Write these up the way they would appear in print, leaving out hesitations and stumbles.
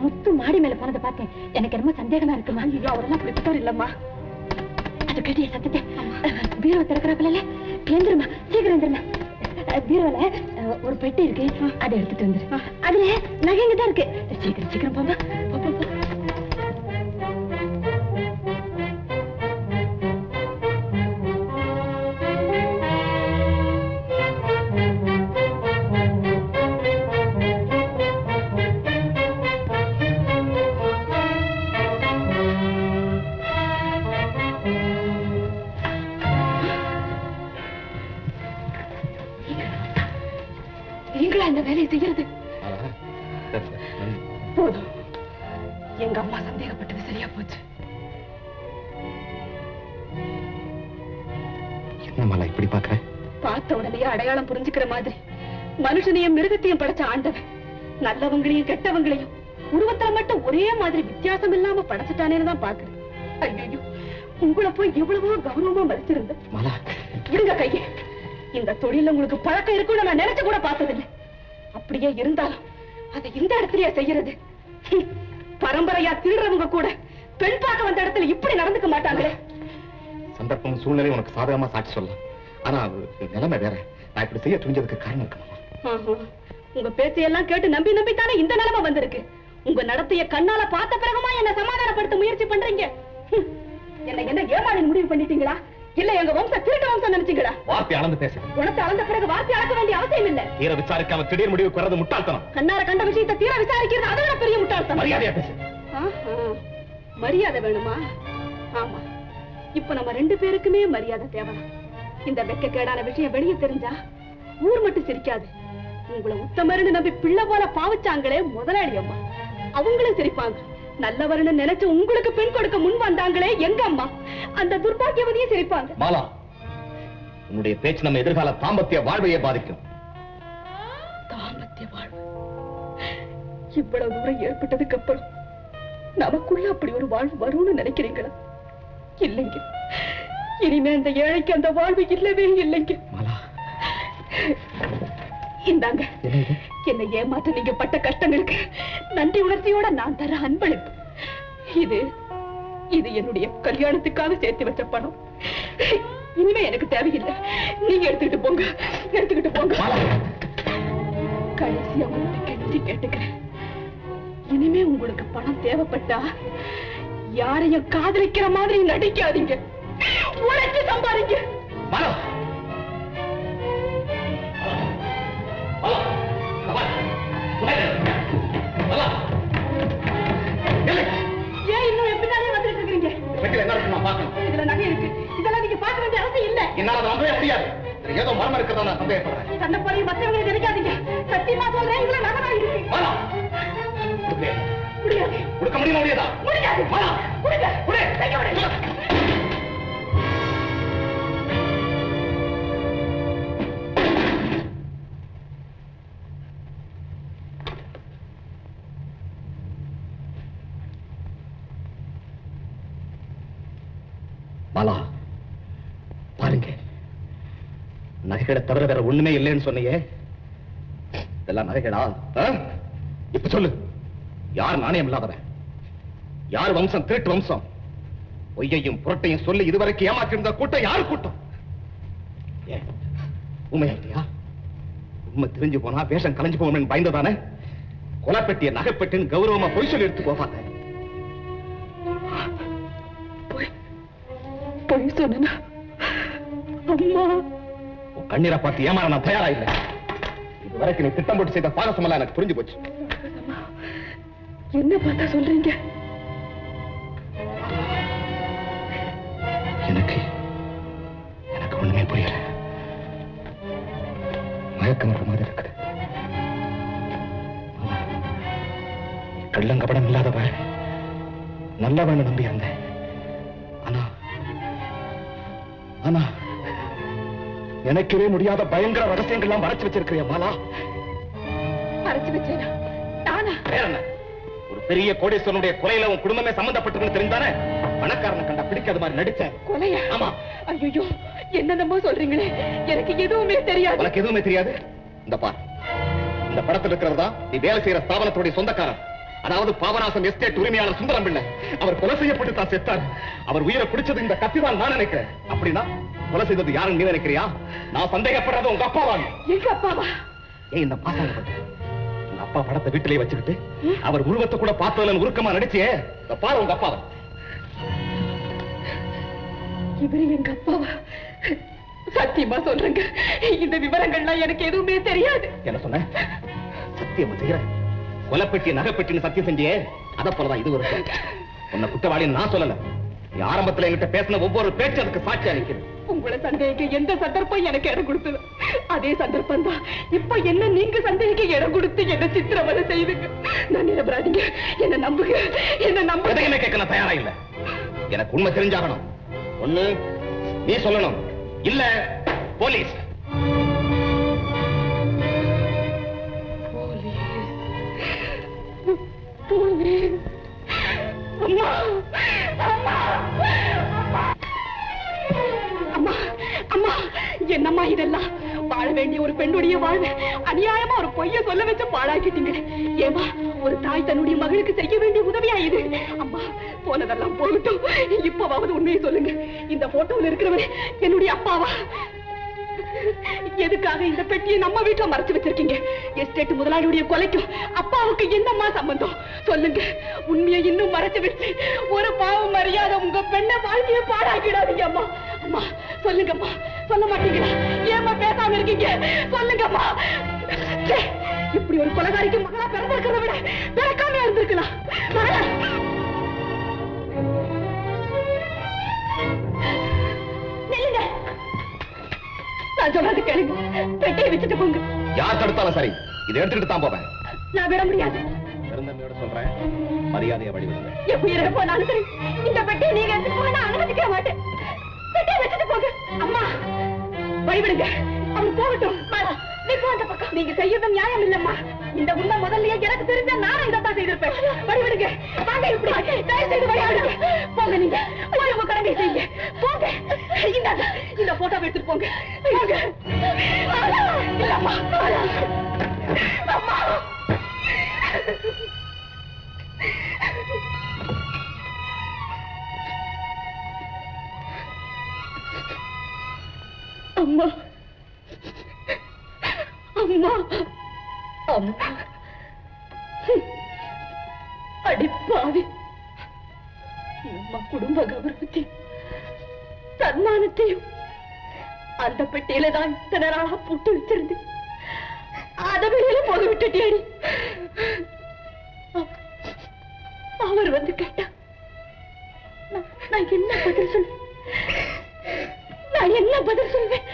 முத்து மாடி மேல போனதை பார்த்தேன். எனக்கு என்னமோ சந்தேகமா இருக்குமா? ஐயோ, அவரெல்லாம் அப்படிப்பட்டவர் இல்லம்மா. அது கேட்டிய சத்தத்தை பீரோ திறக்கிறப்பல எழுந்துருமா, சீக்கிரம் எழுந்துருமா. பீரோல ஒரு பெட்டி இருக்கு, அதை எடுத்துட்டு வந்துரு. அதுல நகைங்க தான் இருக்கு. சீக்கிரம் சீக்கிரம் போமா. நீங்களா இந்த வேலையை செய்யறது? போதும், எங்க அம்மா சந்தேகப்பட்டது சரியா போச்சு. என்னம்மா இப்படி பாக்குற? பார்த்த உடனே அடையாளம் புரிஞ்சுக்கிற மாதிரி மனுஷனையும் மிருகத்தையும் படைச்ச ஆண்டவன் நல்லவங்களையும் கெட்டவங்களையும் உருவத்துல மட்டும் ஒரே மாதிரி வித்தியாசம் இல்லாம படைச்சிட்டானேன்னு தான் பாக்குறேன். ஐயோ, உங்களை போய் எவ்வளவோ கௌரவமா மதிச்சிருந்தேன். விடுங்க கையை. இந்த தொழில உங்களுக்கு பழக்கம் இருக்குன்னு நான் நினைச்சு கூட பார்த்ததில்லை. அப்படியே இருந்தாலும் அதை இந்த இடத்துலயே செய்யறது. பரம்பரையா திருடுறவங்க கூட பெண் பார்க்க வந்த இடத்துல இப்படி நடந்துக்க மாட்டாங்களே. சந்தர்ப்பம் சூழ்நிலை உனக்கு சாதகமா சாட்சி சொல்லலாம். ஆனா நிலைமை வேற. நான் இப்படி செய்ய துணிஞ்சதுக்கு காரணம் இருக்கணும். உங்க பேச்சையெல்லாம் கேட்டு நம்பி நம்பித்தானே இந்த நிலைமை வந்திருக்கு. உங்க நடத்தைய கண்ணால பார்த்த பிறகுமா என்ன சமாதானப்படுத்த முயற்சி பண்றீங்க? என்ன ஏமாளின் முடிவு பண்ணிட்டீங்களா? இல்ல எங்க வம்சம் திருட்டு வம்சம் நினைச்சீங்களா? வார்த்தை அளந்து பேசு. குணத்தை அளந்த பிறகு வார்த்தை அளக்க வேண்டிய அவசியம் இல்ல. தீர விசாரிக்காம திடீர் முடிவு வர்றது முட்டாள்தனம். கண்ணார கண்ட விஷயத்தை தீர விசாரிக்கிறது அதை விட பெரிய முட்டாள்தனம். மரியாதையா பேசு. மரியாதை வேணுமா? ஆமா, இப்ப நம்ம ரெண்டு பேருக்குமே மரியாதை தேவை. இந்த வெட்கக்கேடான விஷயம் வெளியே தெரிஞ்சா ஊர் மட்டும் சிரிக்காது. உங்களை உத்தமருன்னு நம்பி பிள்ளை போல பாவிச்சாங்களே முதலாளி அம்மா, அவங்களும் சிரிப்பாங்க. நல்லவர்னு நினைச்சு உங்களுக்கு பெண் கொடுக்க முன் வந்தாங்களே எங்க அம்மா, அந்த துர்பாக்கியவதியும் சிரிப்பாங்க. மாலா, உன்னுடைய பேச்சு நம்ம எதிர்கால தாம்பத்திய வாழ்வையே பாதிக்கும். தாம்பத்திய வாழ்வு இவ்வளவு தூரம் ஏற்பட்டதுக்கு அப்புறம் நமக்குள்ள அப்படி ஒரு வாழ்வு வரும்னு நினைக்கிறீங்களா? இல்லைங்க, இனிமே அந்த ஏழைக்கு அந்த வாழ்வு இல்லவே இல்லைங்க. இந்தாங்க, என்னை ஏமாற்ற நீங்க பட்ட கஷ்டங்களுக்கு நன்றி உணர்ச்சியோட நான் தர அன்பளிப்பு. இது என்னுடைய கல்யாணத்துக்காக சேர்த்து வச்ச பணம். இனிமே எனக்கு தேவையில்லை. நீங்க எடுத்துக்கிட்டு போங்க, எடுத்துக்கிட்டு போங்க. கடைசியா உங்களை கெஞ்சி கேட்டுக்கிறேன், இனிமே உங்களுக்கு பணம் தேவைப்பட்டா யாரையும் காதலிக்கிற மாதிரி நடிக்காதீங்க. உழைச்சு சம்பாதிங்க. ஏன் இன்னும் எப்படினாலே வந்துட்டு இருக்கீங்க? இதுல நகை இருக்கு, இதெல்லாம் நீங்க பார்க்க வேண்டிய அவசியம் இல்ல. என்னால நம்பவே முடியாது. ஏதோ மர்மம் இருக்கிறதா நான் சந்தேகப்படுறேன். தன்னை போல மற்றவங்களை நினைக்காதீங்க. சத்தியமா சொல்றேன், இதுல நகை இருக்கு. முடியாது. கொடுக்க முடியுமா? முடியாதா? முடியாது. கொடுங்க. மாலா, பாருங்க, நகைகளை தவிர வேற ஒண்ணுமே இல்லைன்னு சொன்னியே, இதெல்லாம் நகைகளா? இப்ப சொல்லு, யார் நாணயம் இல்லாதவன்? யார் வம்சம் திருட்டு வம்சம்? பொய்யையும் புரட்டையும் சொல்லி இதுவரைக்கும் ஏமாற்றிருந்த கூட்டம் யாரு கூட்டம்? உண்மையா? உண்மை தெரிஞ்சு போனா வேஷம் கலைஞ்சு போகணும்னு பயந்ததானே கொலைப்பெட்டிய நகைப்பெட்டின்னு கௌரவமா பொய் சொல்லி எடுத்து போகாத. பொய் சொன்னா அம்மா, கண்ணீரை பார்த்து ஏமாற நான் தயாரா இல்லை. இதுவரைக்கும் நீ திட்டம் போட்டு செய்த பாரசமெல்லாம் எனக்கு புரிஞ்சு போச்சு. என்ன பார்த்தா சொல்றீங்க? எனக்கு ஒண்ணுமே புரியல. மயக்கம் வர மாதிரி இருக்குது. கள்ளம் கபடம் இல்லாதவ நல்லவன்னு நம்பி இருந்தேன். ஆனா நினைக்கவே முடியாத பயங்கர ரகசியங்கள்லாம் மறைச்சு வச்சிருக்கிறியா மாலா? மறைச்சு வச்சேனா? நானா? வேற என்ன? ஒரு பெரிய கோடீஸ்வரனுடைய கொலையில உன் குடும்பமே சம்பந்தப்பட்டிருக்கு தெரிந்தானே பணக்காரனை கண்டா பிடிக்காத மாதிரி நடிச்சேன். கொலையா? ஆமா. ஐயோ, என்னென்னமோ சொல்றீங்களே, எனக்கு எதுவுமே தெரியாது. உனக்கு எதுவுமே தெரியாது? இந்த பார், இந்த படத்தில் இருக்கிறதா நீ வேலை செய்யற ஸ்தாபனத்துடைய சொந்தக்காரன். அதாவது பாபநாசம் எஸ்டேட் உரிமையாளர் சுந்தரம் பிள்ளை அவர் கொலை செய்யப்பட்டு தான் செத்தார். அவர் உயிரை பிடிச்சது இந்த கத்திதான் நான் நினைக்கிறேன். அப்படின்னா கொலை செய்தது யாருன்னு நீ நினைக்கிறியா? நான் சந்தேகப்படுறது உங்க அப்பாவான். எங்க அப்பாவா? ஏன் இந்த பாசாங்க உங்க அப்பா படத்தை வீட்டிலேயே வச்சுக்கிட்டு அவர் உருவத்தை கூட பார்த்ததுல உருக்கமா நடிச்சே பாரு உங்க அப்பாவை. இவரு எங்க அப்பாவா? சத்தியமா சொல்றேங்க, இந்த விவரங்கள்லாம் எனக்கு எதுவுமே தெரியாது. என்ன சொன்ன? சத்தியமா செய்யறேன். கொலைப்பெட்டி நகைப்பெட்டின்னு சத்தியம் செஞ்சியே, அத போலதான் இது ஒரு உன்னை குற்றவாளின்னு நான் சொல்லல. நீ ஆரம்பத்துல என்கிட்ட பேசின ஒவ்வொரு பேச்சு அதுக்கு சாட்சியா நிக்குது. உங்களை சந்தேகிக்க எந்த சந்தர்ப்பம் எனக்கு இடம் கொடுத்தது அதே சந்தர்ப்பம் தான் இப்ப என்ன நீங்க சந்தேகிக்க இடம் கொடுத்து என்ன சித்திரவதை செய்துங்க. நான் நிரபராதிங்க, என்ன நம்புங்க, என்ன நம்புங்க. எதையுமே கேட்க நான் தயாரா இல்ல. எனக்கு உண்மை தெரிஞ்சாகணும். ஒண்ணு நீ சொல்லணும், இல்ல போலீஸ். அம்மா அம்மா அம்மா அம்மா, என்னம்மா இதெல்லாம்? வாழ வேண்டிய ஒரு பெண்ணுடைய வாழ்வு அநியாயமா ஒரு பொய்ய சொல்ல வச்சு பாழாக்கிட்டீங்க. ஏமா, ஒரு தாய் தன்னுடைய மகளுக்கு செய்ய வேண்டிய உதவியா இது? அம்மா, போனதெல்லாம் போகட்டும், இப்பவாவது உண்மையை சொல்லுங்க. இந்த போட்டோவில் இருக்கிறவரு என்னுடைய அப்பாவா? எதுக்காக இந்த பெட்டியை நம்ம வீட்டுல மறைச்சு வச்சிருக்கீங்க? எஸ்டேட் முதலாளியுடைய கொலைக்கும் அப்பாவுக்கு என்னம்மா சம்பந்தம்? சொல்லுங்க. உண்மையை இன்னும் மறைச்சு வச்சு ஒரு பாவம் மரியாதை உங்க பெண்ணை வாழ்க்கையை பாழாக்கிடாதீங்க அம்மா. அம்மா சொல்லுங்கம்மா. சொல்ல மாட்டீங்களா? ஏமா பேசாம இருக்கீங்க? சொல்லுங்கம்மா. இப்படி ஒரு கொலைகாரிக்கு மகளா பிறந்திருக்கிறத விட பிறக்காம இருந்திருக்கலாம். நில்லுங்க, நான் சொல்றது கேளுங்க. பெட்டியை வச்சுட்டு போங்க. யார் தடுத்தாலும் சரி, இதை எடுத்துட்டு தான் போவேன். நான் விட முடியாது. பெருந்தன்மையோட சொல்றேன், மரியாதையை வழிவிடுங்க. எப்படி போனாலும் சரி, இந்த பெட்டியை நீங்க எடுத்துட்டு போக நான் அனுமதிக்க மாட்டேன். பெட்டியை வச்சுட்டு போங்க. அம்மா, வழிவிடுங்க. அவன் போகட்டும். நீ போ அந்த பக்கம். நீங்க செய்யறது நியாயம் இல்லம்மா. இந்த உண்மை முதல்லயே எனக்கு தெரிஞ்சா நானும் இதைத்தான் செய்திருப்பேன். வழிவிடுங்க. வாங்க, இப்படி தயவு செய்து வழிவிடுங்க. போங்க, நீங்க போய் உங்க கடமை செய்யுங்க. போங்க. இந்த போட்டோ எடுத்துட்டு போங்க. போங்க. இல்லம்மா. அம்மா, அம்மா அம்மா அம்மா, அடிப்பாவி, நம்ம குடும்ப கௌரவத்தையும் சன்மானத்தையும் அந்த பெட்டியில தான் இத்தனை நாளா போட்டு வச்சிருந்து அதை வெளியில போக விட்டுட்டேடி. அவர் வந்து கேட்டா நான் என்ன பதில் சொல்வேன்? நான் என்ன பதில் சொல்வேன்?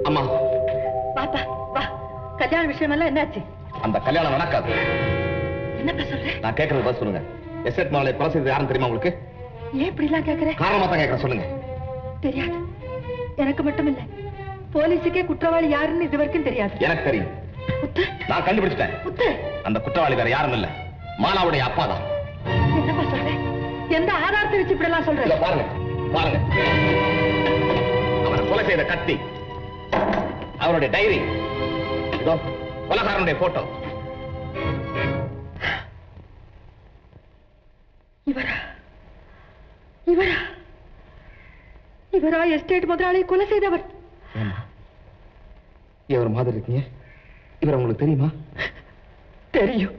அம்மா, பாப்பா வா. கல்யாண விஷயம் எல்லாம் என்னாச்சு? அந்த கல்யாணம் நடக்காது. என்னப்பா சொல்ற? நான் கேட்கறது பதில் சொல்லுங்க. எஸ்டேட் மாலை கொலை செய்தது யாருன்னு தெரியுமா உங்களுக்கு? ஏன் இப்படி எல்லாம் கேக்குற? காரணமா தான் கேட்கறேன், சொல்லுங்க. தெரியாது. எனக்கு மட்டும் இல்ல, போலீஸுக்கே குற்றவாளி யாருன்னு இது வரைக்கும் தெரியாது. எனக்கு தெரியும். நான் கண்டுபிடிச்சிட்டேன். அந்த குற்றவாளி வேற யாரும் இல்ல, மாலாவுடைய அப்பா தான். என்னப்பா சொல்ற? எந்த ஆதாரத்தை வச்சு இப்படி எல்லாம் சொல்ற? பாருங்க பாருங்க, அவரை கொலை செய்த கத்தி, அவருடைய டைரி, இதோ கொலைகாரனுடைய போட்டோ. இவரா இவரா இவரா எஸ்டேட் முதலாளி கொலை செய்தவர்? இவர் மாதிரி இருக்கீங்க. இவர் உங்களுக்கு தெரியுமா? தெரியும்.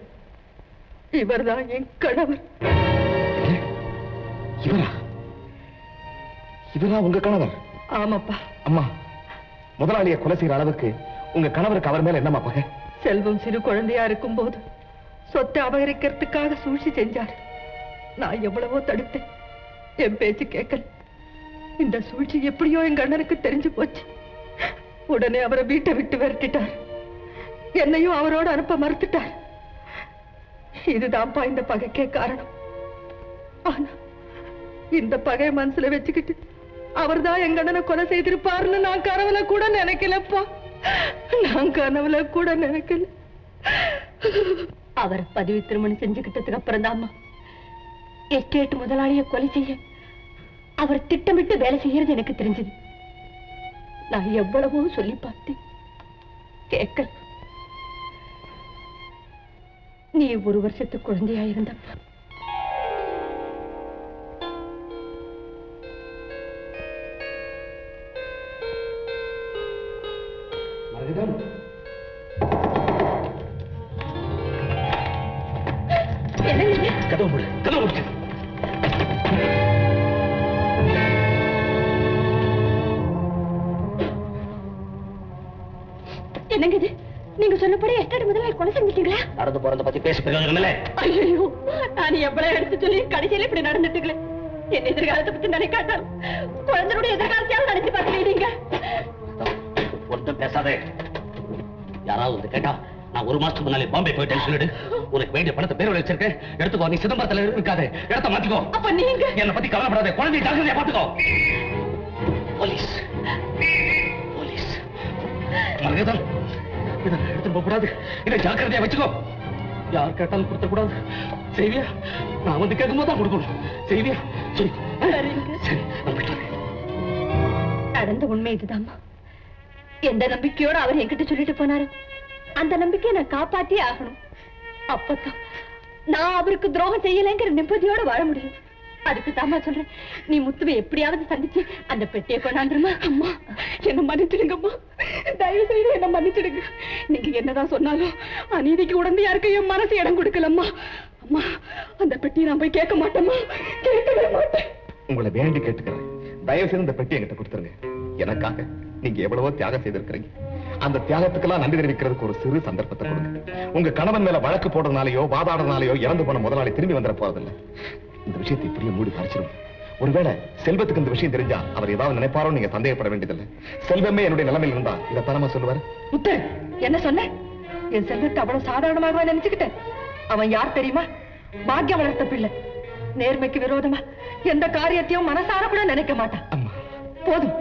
இவர்தான் என் கணவர். இவரா? இவரா உங்க கணவர்? ஆமாப்பா. அம்மா, முதலாளியை கொலை செய்யற அளவுக்கு உங்க கணவருக்கு அவர் மேல என்னமா பகை? செல்வம் சிறு குழந்தையா இருக்கும் போது சொத்தை அபகரிக்கிறதுக்காக சூழ்ச்சி செஞ்சார். நான் எவ்வளவோ தடுத்தேன், என் பேச்சு கேட்கல. இந்த சூழ்ச்சி எப்படியோ எங்க அண்ணனுக்கு தெரிஞ்சு போச்சு. உடனே அவரை வீட்டை விட்டு விரட்டிட்டார். என்னையும் அவரோட அனுப்ப மறுத்துட்டார். இதுதான்ப்பா இந்த பகைக்கே காரணம். ஆனா இந்த பகை மனசுல வச்சுக்கிட்டு அவர்தான் எங்க அண்ணனை கொலை செய்திருப்பாருன்னு நான் கனவுல கூட நினைக்கலப்பா. நான் கனவுல கூட நினைக்கல. அவர் பதிவு திருமணம் செஞ்சுக்கிட்டதுக்கு அப்புறம் தான்மா எஸ்டேட் முதலாளியை கொலை செய்ய அவர் திட்டமிட்டு வேலை செய்யறது எனக்கு தெரிஞ்சது. நான் எவ்வளவோ சொல்லி பார்த்தேன், கேட்கல. நீ 1 வருஷத்து குழந்தையா இருந்தப்ப கதவு மூடு, கதவு மூடு. என்னங்க இது? நீங்க சொன்னபடி எஸ்டேட் முதல்ல கொலை செஞ்சிட்டீங்களா? நடந்து போறத பத்தி பேச போறீங்களே. ஐயோ, நான் எவ்வளவு எடுத்து சொல்லி கடைசியில இப்படி நடந்துட்டுங்களே. என் எதிர்காலத்தை பத்தி நினைக்காட்டால் குழந்தையுடைய எதிர்காலத்தையாவது நினைச்சு பார்க்கிறீங்க. ஒன்றும் பேசாதே. யாராவது கேட்டா நான் 1 மாசத்துக்கு முன்னாலே பாம்பே போயிட்டேன்னு சொல்லிடு. உனக்கு வேண்டிய பணத்தை பேர் வச்சிருக்கேன், எடுத்துக்கோ. நீ சிதம்பரத்துல இருக்காதே, இடத்த மாத்திக்கோ. அப்ப நீங்க என்னை பத்தி கவலைப்படாதே. குழந்தையை ஜாக்கிரதையா பாத்துக்கோ. போலீஸ் போலீஸ் மரகதம், இதை எடுத்து போக கூடாது. இதை ஜாக்கிரதையா வச்சுக்கோ. யார் கேட்டாலும் கொடுத்த கூடாது. செய்வியா? நான் வந்து கேட்கும் போது தான் கொடுக்கணும். செய்வியா? சரி சரி, நடந்த உண்மை இதுதாம்மா. எந்த நம்பிக்கையோட அவர் என்கிட்ட சொல்லிட்டு போனாரு, அந்த நம்பிக்கையை நான் காப்பாத்தியே ஆகணும். அப்பதான் நான் அவருக்கு துரோகம் செய்யலைங்கிற நிம்மதியோட வாழ முடியும். அதுக்கு தாமா சொல்றேன், நீ முத்துவை எப்படியாவது சந்திச்சு அந்த பெட்டியை கொண்டாந்துருமா. அம்மா, என்ன மன்னிச்சிடுங்கம்மா, தயவு செய்து என்ன மன்னிச்சிடுங்க. நீங்க என்னதான் சொன்னாலும் அநீதிக்கு உடம்பு யாருக்கு என் மனசு இடம் கொடுக்கலம்மா. அம்மா, அந்த பெட்டியை நான் போய் கேட்க மாட்டேம்மா, கேட்கவே மாட்டேன். உங்களை வேண்டி கேட்டுக்கிறேன், தயவு செய்து இந்த பெட்டி என்கிட்ட கொடுத்துருங்க. எனக்காக நீங்க எவ்வளவோ தியாகம் செய்திருக்கிறீங்க. அந்த தியாகத்துக்கெல்லாம் நன்றி தெரிவிக்கிறதுக்கு ஒரு சிறு சந்தர்ப்பத்தை கொடுங்க. உங்க கணவன் மேல வழக்கு போடுறதுனாலயோ வாதாடுறதுனாலயோ இறந்து போன முதலாளி திரும்பி வந்துட போறதில்லை. இந்த விஷயத்தை இப்படியே மூடி மறைச்சிடும். ஒருவேளை செல்வத்துக்கு இந்த விஷயம் தெரிஞ்சா அவர் ஏதாவது நினைப்பாரோ நீங்க சந்தேகப்பட வேண்டியதில்லை. செல்வமே என்னுடைய நிலைமையில் இருந்தா இதை தரமா சொல்லுவார். முத்து, என்ன சொன்ன? என் செல்வத்தை அவ்வளவு சாதாரணமாக நினைச்சுக்கிட்டேன். அவன் யார் தெரியுமா? பாக்கியம் வளர்த்த பிள்ளை. நேர்மைக்கு விரோதமா எந்த காரியத்தையும் மனசார கூட நினைக்க மாட்டான். போதும்.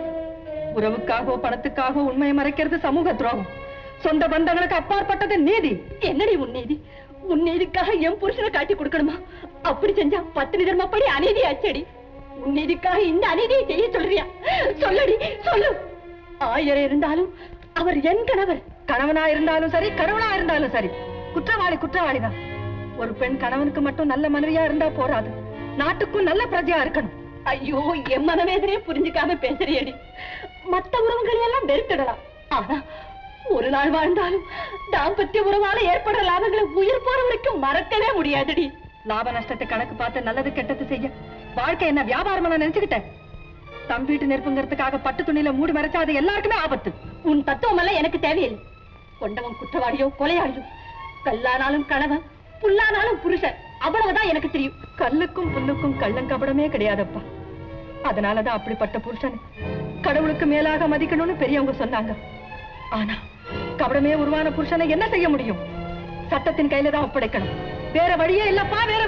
உறவுக்காகவோ பணத்துக்காகவோ உண்மையை மறைக்கிறது சமூக துரோகம். சொந்த பந்தங்களுக்கு அப்பாற்பட்டது நீதி. என்னடி உன் நீதி? உன் நீதிக்காக என் புருஷனை காட்டி கொடுக்கணுமா? அப்படி செஞ்சா 10 தர்மப்படி அநீதி ஆச்சடி. உன் நீதிக்காக இந்த அநீதியை செய்ய சொல்றியா? சொல்லடி, சொல்லு. 1000 இருந்தாலும் அவர் என் கணவர். கணவனா இருந்தாலும் சரி, கடவுளா இருந்தாலும் சரி, குற்றவாளி குற்றவாளிதான். ஒரு பெண் கணவனுக்கு மட்டும் நல்ல மனைவியா இருந்தா போராது, நாட்டுக்கும் நல்ல பிரஜையா இருக்கணும். ஐயோ, என் மனவேதனையே புரிஞ்சுக்காம பேசுறியடி. மத்த உறவுகளை எல்லாம் வெறுத்துடலாம், ஆனா ஒரு நாள் வாழ்ந்தாலும் தாம்பத்திய உறவால ஏற்படுற லாபங்களை உயிர் போற வரைக்கும் மறக்கவே முடியாதுடி. லாப நஷ்டத்தை கணக்கு பார்த்து நல்லது கெட்டது செய்ய வாழ்க்கை என்ன வியாபாரம் நினைச்சுக்கிட்டேன். தம் வீட்டு நெருப்புங்கிறதுக்காக பட்டு துணியில மூடி மறைச்சா அது எல்லாருக்குமே ஆபத்து. உன் தத்துவம் எல்லாம் எனக்கு தேவையில்லை. கொண்டவன் குற்றவாளியோ கொலையாளியோ, கல்லானாலும் கணவன், புல்லானாலும் புருஷன், அவ்வளவுதான் எனக்கு தெரியும். கல்லுக்கும் புல்லுக்கும் கள்ளங்கபடமே கிடையாதப்பா. அதனாலதான் அப்படிப்பட்ட புருஷன் கடவுளுக்கு மேலாக மதிக்கணும்னு பெரியவங்க சொன்னாங்க. ஆனா கபடமே உருவான புருஷனை என்ன செய்ய முடியும்? சட்டத்தின் கையில தான் ஒப்படைக்கணும். வேற வழியே இல்லப்பா, வேற